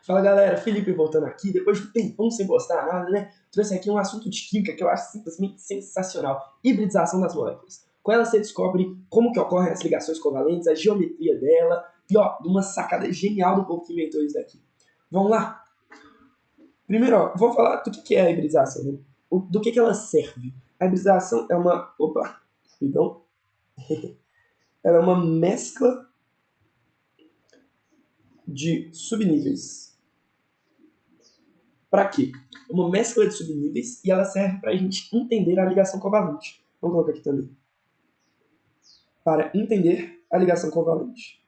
Fala galera, Felipe voltando aqui, depois de um tempão sem postar nada, né? Trouxe aqui um assunto de química que eu acho simplesmente sensacional. Hibridização das moléculas. Com ela você descobre como que ocorrem as ligações covalentes, a geometria dela, e ó, uma sacada genial do povo que inventou isso daqui. Vamos lá? Primeiro, ó, vou falar do que é a hibridização, né? Do que ela serve. A hibridização é uma... Opa, perdão. Ela é uma mescla de subníveis. Para quê? Uma mescla de subníveis e ela serve para a gente entender a ligação covalente. Vamos colocar aqui também. Para entender a ligação covalente.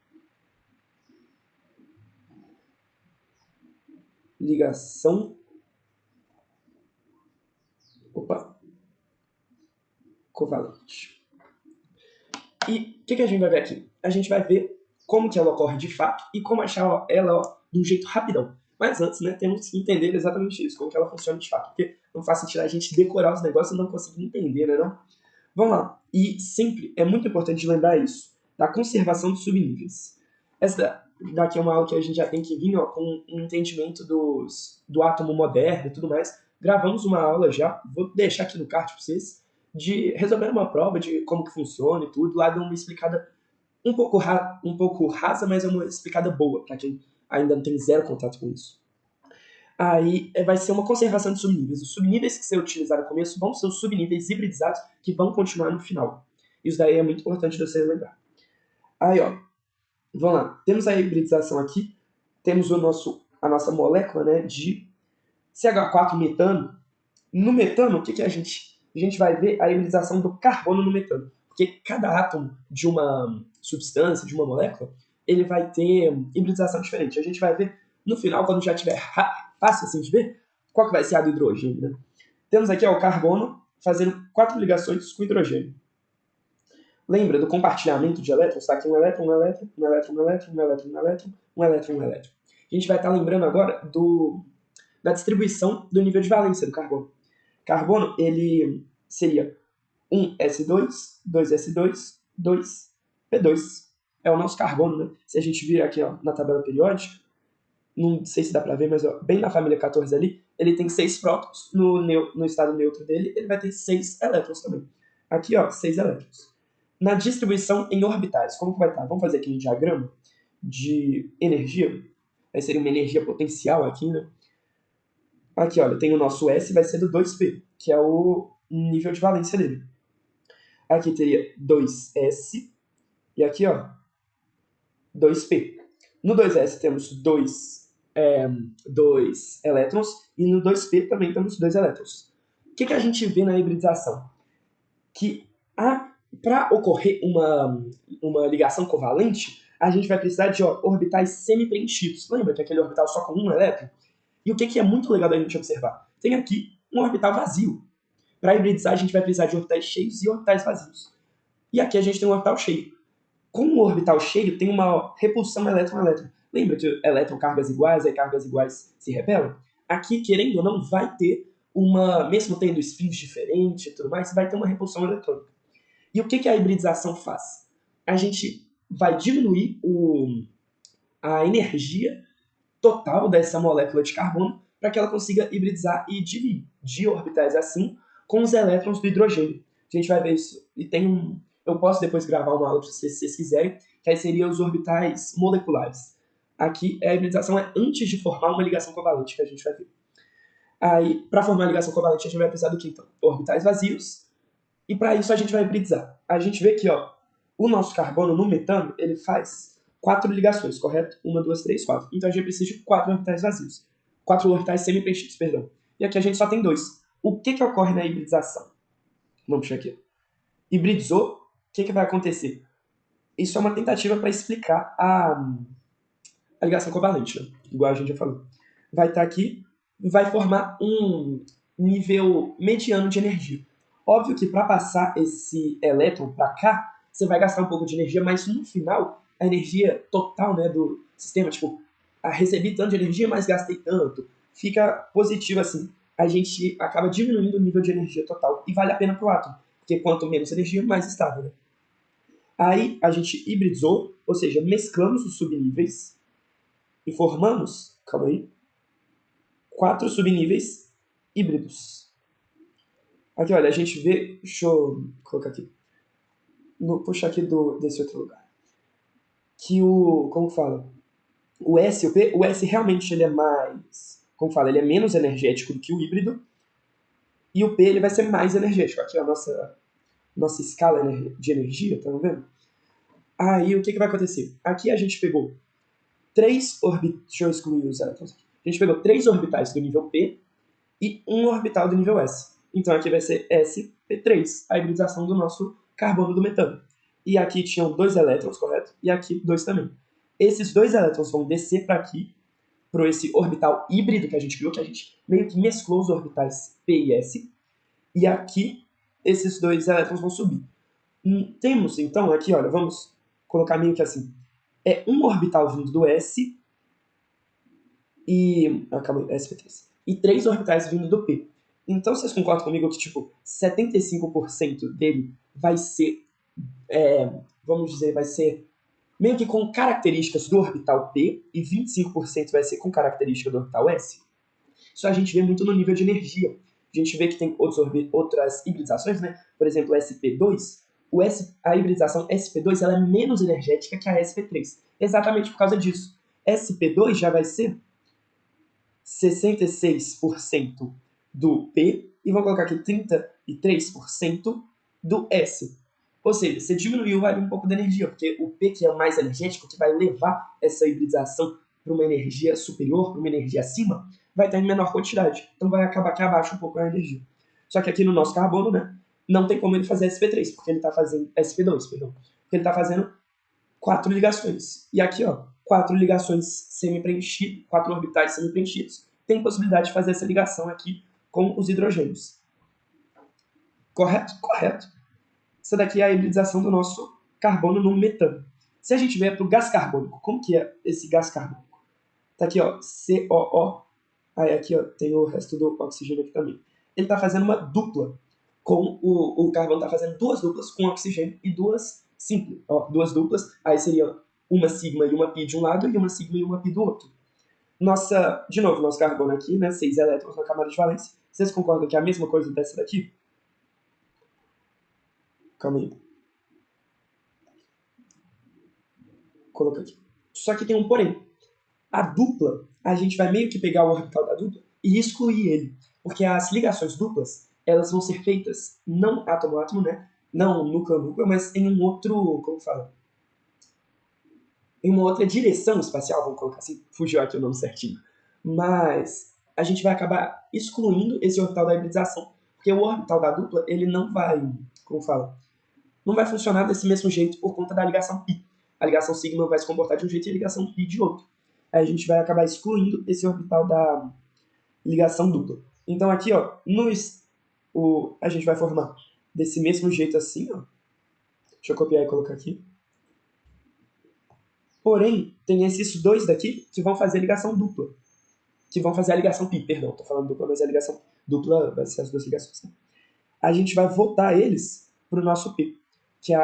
Ligação. Covalente. E o que a gente vai ver aqui? A gente vai ver como que ela ocorre de fato e como achar ela de um jeito rapidão. Mas antes, né, temos que entender exatamente isso, como que ela funciona de fato. Porque não faz sentido a gente decorar os negócios e não conseguir entender, né, não? Vamos lá. E sempre é muito importante lembrar isso, da conservação dos subníveis. Essa daqui é uma aula que a gente já tem que vir ó, com um entendimento do átomo moderno e tudo mais. Gravamos uma aula já, vou deixar aqui no card para vocês, de resolver uma prova de como que funciona e tudo. Lá deu uma explicada um pouco rasa, mas é uma explicada boa, para quem ainda não tem zero contato com isso. Aí vai ser uma conservação de subníveis. Os subníveis que você utilizar no começo vão ser os subníveis hibridizados que vão continuar no final. Isso daí é muito importante de você lembrar. Aí, ó, vamos lá. Temos a hibridização aqui. Temos a nossa molécula, né, de CH4 metano. No metano, o que a gente vai ver? A hibridização do carbono no metano. Porque cada átomo de uma substância, de uma molécula, ele vai ter hibridização diferente. A gente vai ver no final, quando já tiver fácil assim de ver, qual que vai ser a do hidrogênio, né? Temos aqui ó, o carbono fazendo 4 ligações com hidrogênio. Lembra do compartilhamento de elétrons? Está aqui um elétron, um elétron, um elétron, um elétron, um elétron, um elétron, um elétron, um elétron. A gente vai estar lembrando agora da distribuição do nível de valência do carbono. Carbono, ele seria 1s2, 2s2, 2p2. É o nosso carbono, né? Se a gente vir aqui ó, na tabela periódica, não sei se dá para ver, mas ó, bem na família 14 ali, ele tem 6 prótons, no estado neutro dele, ele vai ter 6 elétrons também. Aqui, ó, 6 elétrons. Na distribuição em orbitais, como que vai estar? Vamos fazer aqui um diagrama de energia. Aí seria uma energia potencial aqui, né? Aqui, olha, tem o nosso S, vai ser do 2P, que é o nível de valência dele. Aqui teria 2S, e aqui, ó, 2P. No 2S temos 2 elétrons, e no 2P também temos 2 elétrons. O que a gente vê na hibridização? Que para ocorrer uma ligação covalente, a gente vai precisar de orbitais semi-preenchidos. Lembra que aquele orbital só com um elétron? E o que é muito legal da gente observar? Tem aqui um orbital vazio. Para hibridizar, a gente vai precisar de orbitais cheios e orbitais vazios. E aqui a gente tem um orbital cheio. Com um orbital cheio, tem uma repulsão elétron-elétron. Lembra que elétron cargas iguais, aí cargas iguais se repelam? Aqui, querendo ou não, vai ter mesmo tendo spins diferentes e tudo mais, vai ter uma repulsão eletrônica. E o que a hibridização faz? A gente vai diminuir a energia total dessa molécula de carbono para que ela consiga hibridizar e dividir orbitais assim com os elétrons do hidrogênio. A gente vai ver isso. E eu posso depois gravar uma aula para vocês, se vocês quiserem, que aí seriam os orbitais moleculares. Aqui a hibridização é antes de formar uma ligação covalente, que a gente vai ver. Aí, para formar a ligação covalente, a gente vai precisar do que então? Orbitais vazios. E para isso a gente vai hibridizar. A gente vê que ó, o nosso carbono no metano, ele faz 4 ligações, correto? 1, 2, 3, 4. Então a gente precisa de 4 orbitais vazios. 4 orbitais semi-preenchidos, perdão. E aqui a gente só tem 2. O que ocorre na hibridização? Vamos puxar aqui. Hibridizou, o que vai acontecer? Isso é uma tentativa para explicar a ligação covalente, né? Igual a gente já falou. Vai estar aqui, vai formar um nível mediano de energia. Óbvio que para passar esse elétron para cá, você vai gastar um pouco de energia, mas no final, a energia total, né, do sistema, tipo, recebi tanto de energia, mas gastei tanto, fica positivo assim. A gente acaba diminuindo o nível de energia total e vale a pena para o átomo, porque quanto menos energia, mais estável, né? Aí a gente hibridizou, ou seja, mesclamos os subníveis e formamos calma aí, 4 subníveis híbridos. Aqui, olha, a gente vê, deixa eu colocar aqui, puxar aqui desse outro lugar, que como fala, o S e o P, o S realmente ele é mais, como fala, ele é menos energético do que o híbrido, e o P ele vai ser mais energético. Aqui é a nossa escala de energia, tá vendo? Aí o que vai acontecer? Aqui a gente pegou 3 orbitais, deixa eu excluir os elétrons. A gente pegou 3 orbitais do nível P e um orbital do nível S. Então aqui vai ser sp3, a hibridização do nosso carbono do metano. E aqui tinham 2 elétrons, correto? E aqui 2 também. Esses 2 elétrons vão descer para aqui, para esse orbital híbrido que a gente criou, que a gente meio que mesclou os orbitais P e S. E aqui, esses 2 elétrons vão subir. Temos, então, aqui, olha, vamos colocar meio que assim. É um orbital vindo do S e... calma aí, sp3. E 3 orbitais vindo do P. Então, vocês concordam comigo que, tipo, 75% dele vai ser, vamos dizer, vai ser meio que com características do orbital P e 25% vai ser com característica do orbital S? Isso a gente vê muito no nível de energia. A gente vê que tem outras hibridizações, né? Por exemplo, o sp2. A hibridização sp2 ela é menos energética que a sp3. Exatamente por causa disso. sp2 já vai ser 66% do P e vamos colocar aqui 33% do S. Ou seja, você diminuiu ali um pouco da energia, porque o P, que é o mais energético, que vai levar essa hibridização para uma energia superior, para uma energia acima, vai estar em menor quantidade. Então vai acabar que abaixa um pouco a energia. Só que aqui no nosso carbono, né, não tem como ele fazer sp3, porque ele está fazendo sp2, perdão. Porque ele está fazendo 4 ligações. E aqui, ó, 4 ligações semi-preenchidas, 4 orbitais semi-preenchidos. Tem possibilidade de fazer essa ligação aqui com os hidrogênios. Correto? Correto. Essa daqui é a hibridização do nosso carbono no metano. Se a gente vier para o gás carbônico, como que é esse gás carbônico? Tá aqui, ó, COO. Aí aqui, ó, tem o resto do oxigênio aqui também. Ele está fazendo uma dupla com o carbono está fazendo 2 duplas com oxigênio e 2 simples. Ó, 2 duplas, aí seria uma sigma e uma pi de um lado e uma sigma e uma pi do outro. De novo, nosso carbono aqui, né, 6 elétrons na camada de valência. Vocês concordam que é a mesma coisa dessa daqui? Calma aí. Coloca aqui. Só que tem um porém. A dupla, a gente vai meio que pegar o orbital da dupla e excluir ele. Porque as ligações duplas, elas vão ser feitas não átomo a átomo, né? Não núcleo a núcleo, mas em um outro, como fala? Em uma outra direção espacial, vamos colocar assim. Fugiu aqui o nome certinho. Mas a gente vai acabar excluindo esse orbital da hibridização. Porque o orbital da dupla, ele não vai, como fala? Não vai funcionar desse mesmo jeito por conta da ligação π. A ligação sigma vai se comportar de um jeito e a ligação π de outro. Aí a gente vai acabar excluindo esse orbital da ligação dupla. Então aqui, ó, a gente vai formar desse mesmo jeito assim, ó. Deixa eu copiar e colocar aqui. Porém, tem esses 2 daqui que vão fazer a ligação dupla. Que vão fazer a ligação π, perdão. Tô falando dupla, mas a ligação dupla vai ser as 2 ligações. Né? A gente vai voltar eles pro nosso P, que é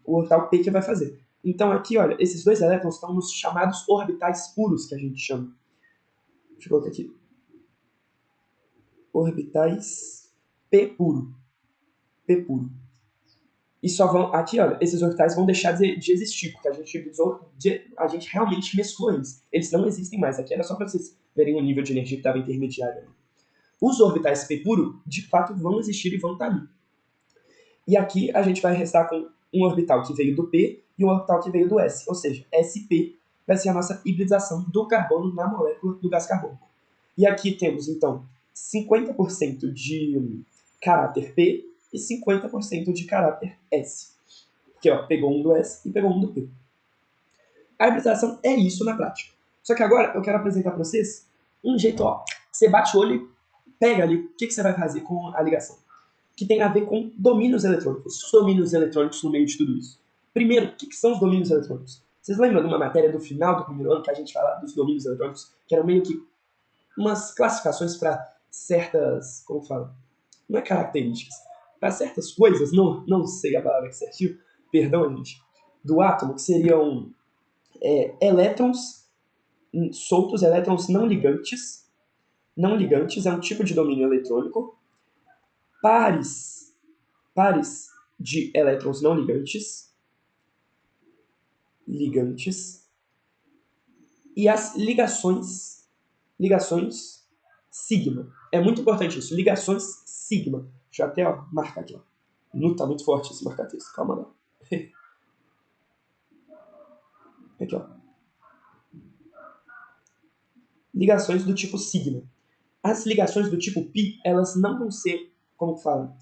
o orbital P que vai fazer. Então aqui, olha, esses 2 elétrons estão nos chamados orbitais puros, que a gente chama. Deixa eu colocar aqui. Orbitais P puro. P puro. E só vão... Aqui, olha, esses orbitais vão deixar de existir, porque a gente realmente mesclou eles. Eles não existem mais. Aqui era só para vocês verem o nível de energia que estava intermediário. Os orbitais P puro, de fato, vão existir e vão estar ali. E aqui a gente vai restar com um orbital que veio do P e um orbital que veio do S. Ou seja, SP vai ser a nossa hibridização do carbono na molécula do gás carbônico. E aqui temos, então, 50% de caráter P e 50% de caráter S. Porque, ó, pegou um do S e pegou um do P. A hibridização é isso na prática. Só que agora eu quero apresentar para vocês um jeito, ó, você bate o olho e pega ali o que você vai fazer com a ligação. Que tem a ver com domínios eletrônicos. Os domínios eletrônicos no meio de tudo isso. Primeiro, o que são os domínios eletrônicos? Vocês lembram de uma matéria do final do primeiro ano que a gente fala dos domínios eletrônicos? Que eram meio que umas classificações para certas, como fala? Não é características. Para certas coisas, não sei a palavra certinho, perdão, gente, do átomo, que seriam elétrons soltos, elétrons não ligantes. Não ligantes é um tipo de domínio eletrônico. Pares de elétrons não ligantes. E as ligações sigma. É muito importante isso, ligações sigma. Deixa eu até marcar aqui. Tá muito forte esse marca-texto, calma lá. Aqui, ó. Ligações do tipo sigma. As ligações do tipo π, elas não vão ser, como fala,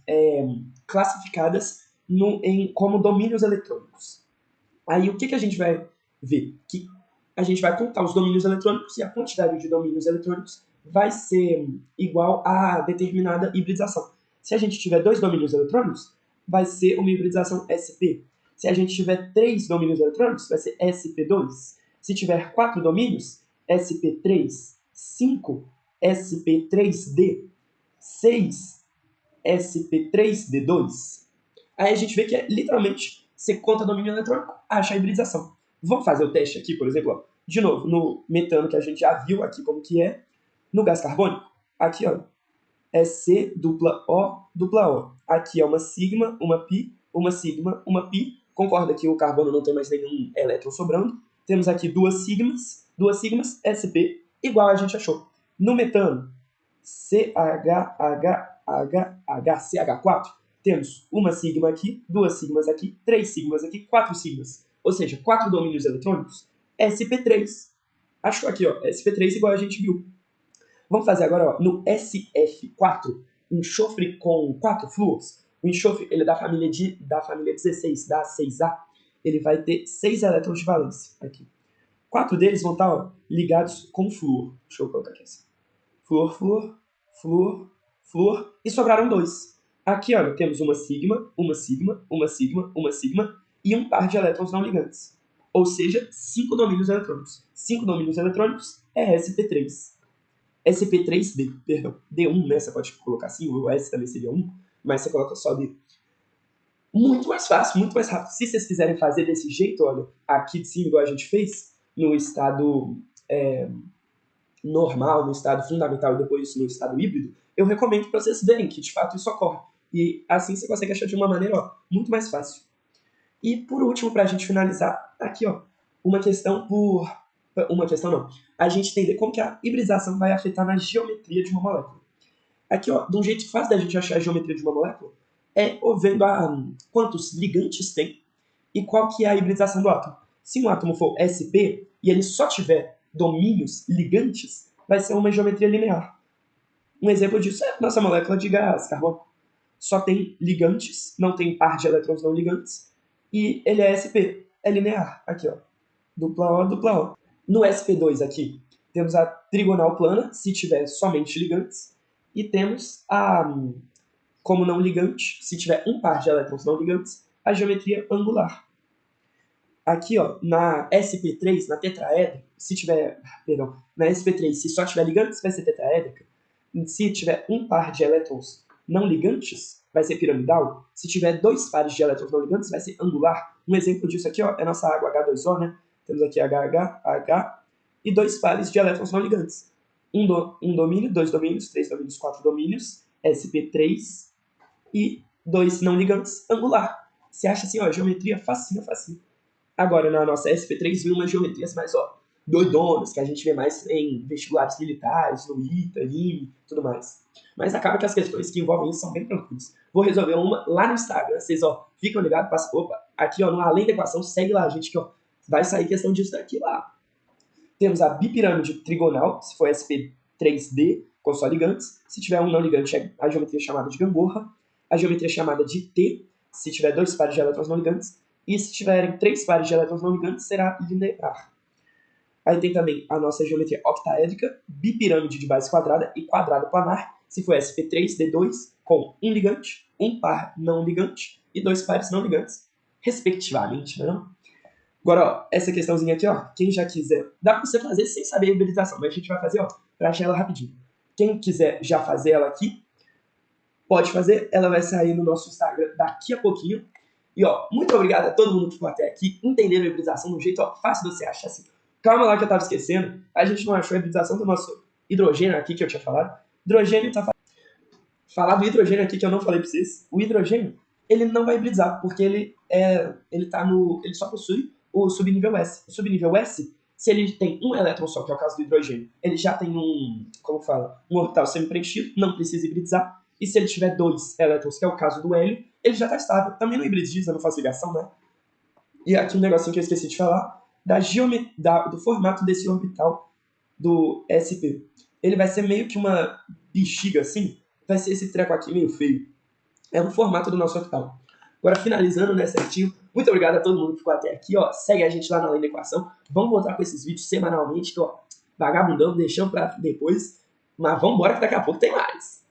classificadas como domínios eletrônicos. Aí o que a gente vai ver? Que a gente vai contar os domínios eletrônicos e a quantidade de domínios eletrônicos vai ser igual a determinada hibridização. Se a gente tiver 2 domínios eletrônicos, vai ser uma hibridização sp. Se a gente tiver 3 domínios eletrônicos, vai ser sp2. Se tiver 4 domínios, sp3, 5, sp3d, 6, sp3d2. Aí a gente vê que é literalmente, você conta domínio eletrônico, acha a hibridização. Vamos fazer o teste aqui, por exemplo, ó. De novo, no metano que a gente já viu aqui como que é, no gás carbônico, aqui ó, é C dupla O. Aqui é uma sigma, uma pi, uma sigma, uma pi. Concorda que o carbono não tem mais nenhum elétron sobrando. Temos aqui duas sigmas, sp, igual a gente achou. No metano, CH4, temos uma sigma aqui, duas sigmas aqui, três sigmas aqui, quatro sigmas. Ou seja, 4 domínios eletrônicos, sp3. Achou aqui, ó, sp3 igual a gente viu. Vamos fazer agora, ó, no SF4, enxofre com 4 flúors. O enxofre ele é da família 16, da 6A. Ele vai ter 6 elétrons de valência aqui. 4 deles vão estar, ó, ligados com flúor. Deixa eu colocar aqui assim. Flúor. E sobraram 2. Aqui, olha, temos uma sigma e um par de elétrons não ligantes. Ou seja, 5 domínios eletrônicos. 5 domínios eletrônicos é sp3. sp3d, perdão. D1, né? Você pode colocar assim, o S também seria 1, mas você coloca só D. Muito mais fácil, muito mais rápido. Se vocês quiserem fazer desse jeito, olha, aqui de cima, igual a gente fez, no estado normal, no estado fundamental e depois no estado híbrido, eu recomendo para vocês verem que de fato isso ocorre. E assim você consegue achar de uma maneira, ó, muito mais fácil. E por último, para a gente finalizar, aqui, ó, uma questão não. A gente entender como que a hibridização vai afetar na geometria de uma molécula. Aqui, ó, de um jeito fácil da gente achar a geometria de uma molécula é vendo quantos ligantes tem e qual que é a hibridização do átomo. Se um átomo for sp e ele só tiver domínios ligantes, vai ser uma geometria linear. Um exemplo disso é a nossa molécula de gás carbono. Só tem ligantes, não tem par de elétrons não ligantes, e ele é sp, é linear. Aqui, ó, dupla O. No sp2 aqui, temos a trigonal plana, se tiver somente ligantes, e temos como não ligante, se tiver um par de elétrons não ligantes, a geometria angular. Aqui, ó, na sp3, na tetraédrica, na sp3, se só tiver ligantes, vai ser tetraédrica. Se tiver um par de elétrons não ligantes, vai ser piramidal. Se tiver 2 pares de elétrons não ligantes, vai ser angular. Um exemplo disso aqui, ó, é a nossa água H2O, né? Temos aqui H, e 2 pares de elétrons não ligantes. Um domínio, 2 domínios, 3 domínios, 4 domínios, sp3, e 2 não ligantes, angular. Você acha assim, ó, geometria facinho. Agora, na nossa SP3, vem umas geometrias mais, ó, doidonas, que a gente vê mais em vestibulares militares, no ITA, IME, tudo mais. Mas acaba que as questões que envolvem isso são bem tranquilas. Vou resolver uma lá no Instagram, vocês, ó, ficam ligados, passa, opa, aqui, ó, no Além da Equação, segue lá, gente, que, ó, vai sair questão disso daqui lá. Temos a bipirâmide trigonal, se for SP3D, com só ligantes. Se tiver um não ligante, é a geometria chamada de gangorra. A geometria chamada de T, se tiver 2 pares de elétrons não ligantes. E se tiverem 3 pares de elétrons não ligantes, será linear. Aí tem também a nossa geometria octaédrica, bipirâmide de base quadrada e quadrado planar, se for sp3, d2, com um ligante, um par não ligante e 2 pares não ligantes, respectivamente, não? Agora, ó, essa questãozinha aqui, ó, quem já quiser, dá pra você fazer sem saber a hibridização, mas a gente vai fazer, ó, pra achar ela rapidinho. Quem quiser já fazer ela aqui, pode fazer, ela vai sair no nosso Instagram daqui a pouquinho. E, ó, muito obrigado a todo mundo que ficou até aqui, entenderam a hibridização de um jeito, ó, fácil de você achar, assim, Calma lá que eu tava esquecendo. A gente não achou a hibridização do nosso hidrogênio aqui que eu tinha falado. Hidrogênio tá falar do hidrogênio aqui que eu não falei pra vocês. O hidrogênio, ele não vai hibridizar, porque ele só possui o subnível S. O subnível S, se ele tem um elétron só, que é o caso do hidrogênio, ele já tem um orbital semi-preenchido, não precisa hibridizar. E se ele tiver 2 elétrons, que é o caso do hélio, ele já está estável. Também não hibridiza, não faz ligação, né? E aqui um negocinho que eu esqueci de falar, do formato desse orbital do sp. Ele vai ser meio que uma bexiga assim, vai ser esse treco aqui meio feio. É o formato do nosso orbital. Agora, finalizando, né, certinho, muito obrigado a todo mundo que ficou até aqui, ó. Segue a gente lá na Além da Equação. Vamos voltar com esses vídeos semanalmente, que, ó, vagabundão, deixando pra depois. Mas vamos embora que daqui a pouco tem mais.